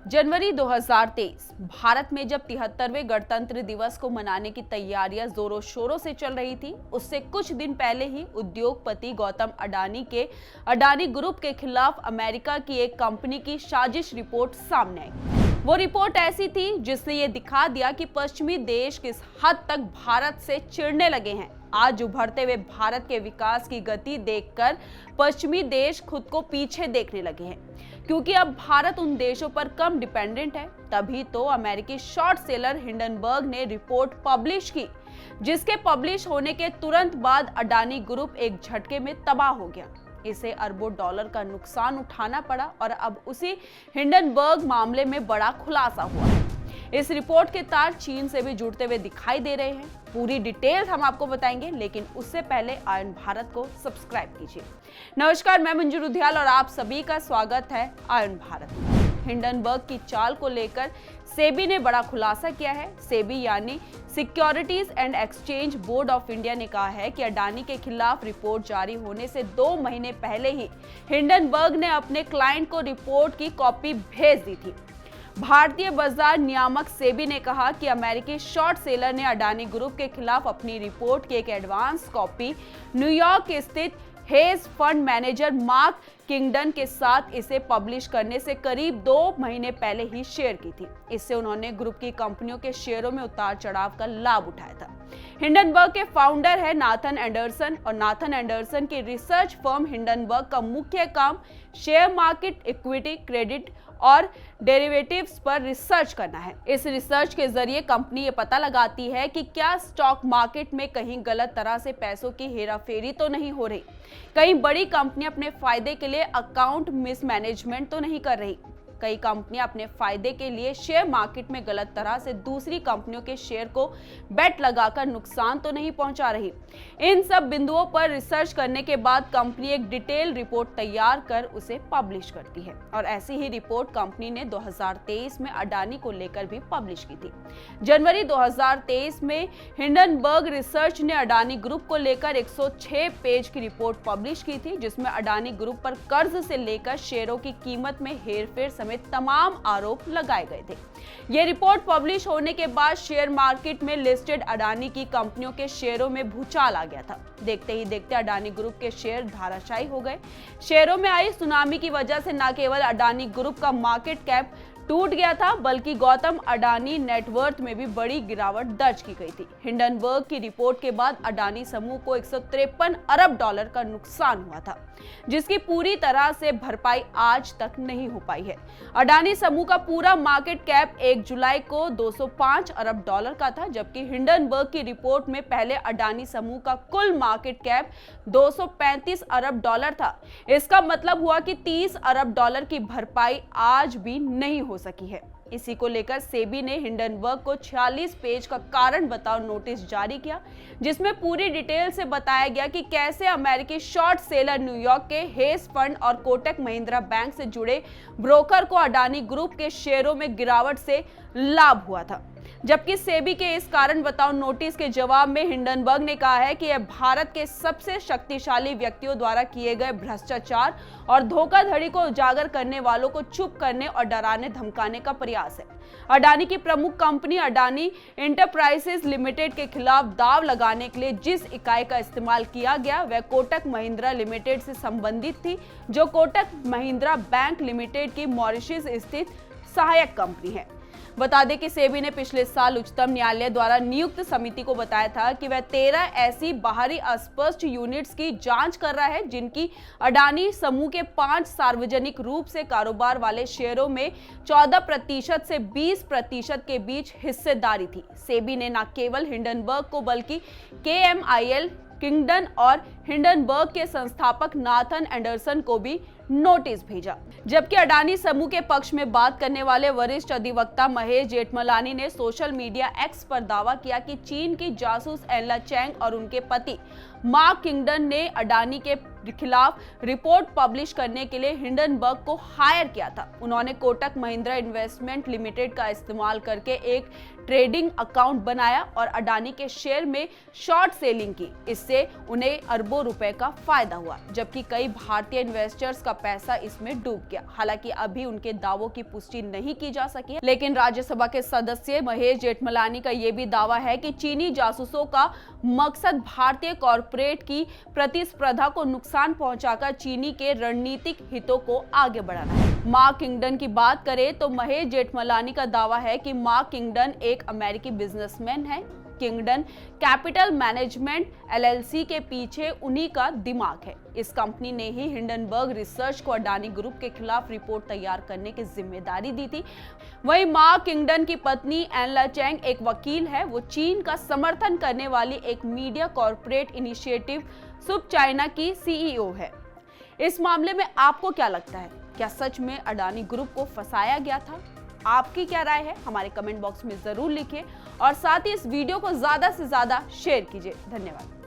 जनवरी 2023 भारत में जब 73वें गणतंत्र दिवस को मनाने की तैयारियां जोरों शोरों से चल रही थी, उससे कुछ दिन पहले ही उद्योगपति गौतम अडानी के अडानी ग्रुप के खिलाफ अमेरिका की एक कंपनी की साजिश रिपोर्ट सामने आई। वो रिपोर्ट ऐसी थी जिसने ये दिखा दिया कि पश्चिमी देश किस हद तक भारत से चिढ़ने लगे हैं। आज उभरते हुए भारत के विकास की गति देखकर पश्चिमी देश खुद को पीछे देखने लगे हैं, क्योंकि अब भारत उन देशों पर कम डिपेंडेंट है। तभी तो अमेरिकी शॉर्ट सेलर हिंडनबर्ग ने रिपोर्ट पब्लिश की, जिसके पब्लिश होने के तुरंत बाद अडानी ग्रुप एक झटके में तबाह हो गया। इसे अरबों डॉलर का नुकसान उठाना पड़ा और अब उसी हिंडनबर्ग मामले में बड़ा खुलासा हुआ है। इस रिपोर्ट के तार चीन से भी जुड़ते हुए दिखाई दे रहे हैं। पूरी डिटेल्स हम आपको बताएंगे, लेकिन उससे पहले आयन भारत को सब्सक्राइब कीजिए। नमस्कार, मैं मंजू रुधियाल और आप सभी का स्वागत है आयन भारत में। हिंडनबर्ग की चाल को लेकर सेबी ने बड़ा खुलासा किया है। सेबी यानी securities and exchange board of India ने कहा है कि अडानी के खिलाफ रिपोर्ट जारी होने से 2 महीने पहले ही हिंडनबर्ग ने अपने क्लाइंट को रिपोर्ट की कॉपी भेज दी थी। भारतीय बाजार नियामक सेबी ने कहा कि अमेरिकी शॉर्ट सेलर ने अडानी ग्रुप के खिलाफ अपनी रिपोर्ट की एक एडवांस कॉपी न्यूयॉर्क स्थित hedge fund manager mark Kingdon के साथ इसे पब्लिश करने से करीब 2 महीने पहले ही शेयर की थी। इससे उन्होंने ग्रुप की कंपनियों के शेयरों में उतार चढ़ाव का लाभ उठाया था। हिंडनबर्ग के फाउंडर है नाथन एंडरसन और नाथन एंडरसन की रिसर्च फर्म हिंडनबर्ग का मुख्य काम शेयर मार्केट, इक्विटी, क्रेडिट और डेरिवेटिव्स पर रिसर्च करना है। इस रिसर्च के जरिए कंपनी ये पता लगाती है कि क्या स्टॉक मार्केट में कहीं गलत तरह से पैसों की हेराफेरी तो नहीं हो रही, कहीं बड़ी कंपनी अपने फायदे के लिए अकाउंट मिसमैनेजमेंट तो नहीं कर रही, कई कंपनियां अपने फायदे के लिए शेयर मार्केट में गलत तरह से दूसरी कंपनियों के शेयर को बेट लगाकर नुकसान तो नहीं पहुंचा रही। इन सब बिंदुओं पर रिसर्च करने के बाद कंपनी एक डिटेल रिपोर्ट तैयार कर उसे पब्लिश करती है और ऐसी ही रिपोर्ट कंपनी ने 2023 में अडानी को लेकर भी पब्लिश की थी। जनवरी 2023 में हिंडनबर्ग रिसर्च ने अडानी ग्रुप को लेकर 106 पेज की रिपोर्ट पब्लिश की थी, जिसमें अडानी ग्रुप पर कर्ज से लेकर शेयरों की कीमत में हेरफेर समेत तमाम आरोप लगाए गए थे। यह रिपोर्ट पब्लिश होने के बाद शेयर मार्केट में लिस्टेड अडानी की कंपनियों के शेयरों में भूचाल आ गया था। देखते ही देखते अडानी ग्रुप के शेयर धाराशायी हो गए। शेयरों में आई सुनामी की वजह से न केवल अडानी ग्रुप का मार्केट कैप टूट गया था, बल्कि गौतम अडानी नेटवर्थ में भी बड़ी गिरावट दर्ज की गई थी। हिंडनबर्ग की रिपोर्ट के बाद अडानी समूह को 153 अरब डॉलर का नुकसान हुआ था, जिसकी पूरी तरह से भरपाई आज तक नहीं हो पाई है। अडानी समूह का पूरा मार्केट कैप 1 जुलाई को 205 अरब डॉलर का था, जबकि हिंडनबर्ग की रिपोर्ट में पहले अडानी समूह का कुल मार्केट कैप 235 अरब डॉलर था। इसका मतलब हुआ कि 30 अरब डॉलर की भरपाई आज भी नहीं हो सकी है। इसी को लेकर सेबी ने हिंडनबर्ग को 46 पेज का कारण बताओ नोटिस जारी किया, जिसमें पूरी डिटेल से बताया गया कि कैसे अमेरिकी शॉर्ट सेलर न्यूयॉर्क के हेज फंड और कोटक महिंद्रा बैंक से जुड़े ब्रोकर को अडानी ग्रुप के शेयरों में गिरावट से लाभ हुआ था। जबकि सेबी के इस कारण बताओ नोटिस के जवाब में हिंडनबर्ग ने कहा है कि यह भारत के सबसे शक्तिशाली व्यक्तियों द्वारा किए गए भ्रष्टाचार और धोखाधड़ी को उजागर करने वालों को चुप करने और डराने धमकाने का प्रयास है। अडानी की प्रमुख कंपनी अडानी एंटरप्राइजेज लिमिटेड के खिलाफ दाव लगाने के लिए जिस इकाई का इस्तेमाल किया गया वह कोटक महिंद्रा लिमिटेड से संबंधित थी, जो कोटक महिंद्रा बैंक लिमिटेड की मॉरिशस स्थित सहायक कंपनी है। बता दें कि सेबी ने पिछले साल उच्चतम न्यायालय द्वारा नियुक्त समिति को बताया था कि वह 13 ऐसी बाहरी अस्पष्ट यूनिट्स की जांच कर रहा है, जिनकी अडानी समूह के 5 सार्वजनिक रूप से कारोबार वाले शेयरों में 14% से 20% के बीच हिस्सेदारी थी। सेबी ने न केवल हिंडनबर्ग को बल्कि KMIL, किंगडन और हिंडनबर्ग के संस्थापक नाथन एंडरसन को भी नोटिस भेजा। जबकि अडानी समूह के पक्ष में बात करने वाले वरिष्ठ अधिवक्ता महेश जेठमलानी ने सोशल मीडिया एक्स पर दावा किया कि चीन की जासूस एनला चैंग और उनके पति मार्क किंगडन ने अडानी के खिलाफ रिपोर्ट पब्लिश करने के लिए हिंडनबर्ग को हायर किया था। उन्होंने कोटक महिंद्रा इन्वेस्टमेंट लिमिटेड का इस्तेमाल करके एक ट्रेडिंग अकाउंट बनाया और अडानी के शेयर में शॉर्ट सेलिंग की। इससे उन्हें अरबों रुपए का फायदा हुआ, जबकि कई भारतीय इन्वेस्टर्स का पैसा इसमें डूब गया। हालांकि अभी उनके दावों की पुष्टि नहीं की जा सकी है, लेकिन राज्यसभा के सदस्य महेश जेठमलानी का यह भी दावा है कि चीनी जासूसों का मकसद भारतीय कॉर्पोरेट की प्रतिस्पर्धा को नुकसान पहुंचाकर चीनी के रणनीतिक हितों को आगे बढ़ाना है। मार्क किंगडन की बात करें तो महेश जेठमलानी का दावा है कि मार्क किंगडन एक अमेरिकी बिजनेसमैन है। किंगडन कैपिटल मैनेजमेंट एलएलसी के पीछे उन्हीं का दिमाग है। इस कंपनी ने ही हिंडनबर्ग रिसर्च को अडानी ग्रुप के खिलाफ रिपोर्ट तैयार करने की जिम्मेदारी दी थी। वहीं मार्क किंगडन की पत्नी एनला चेंग एक वकील है। वो चीन का समर्थन करने वाली एक मीडिया कॉर्पोरेट इनिशिएटिव सुप चाइना की सीईओ है। इस मामले में आपको क्या लगता है? क्या सच में अडानी ग्रुप को फंसाया गया था? आपकी क्या राय है? हमारे कमेंट बॉक्स में जरूर लिखिए और साथ ही इस वीडियो को ज्यादा से ज्यादा शेयर कीजिए। धन्यवाद।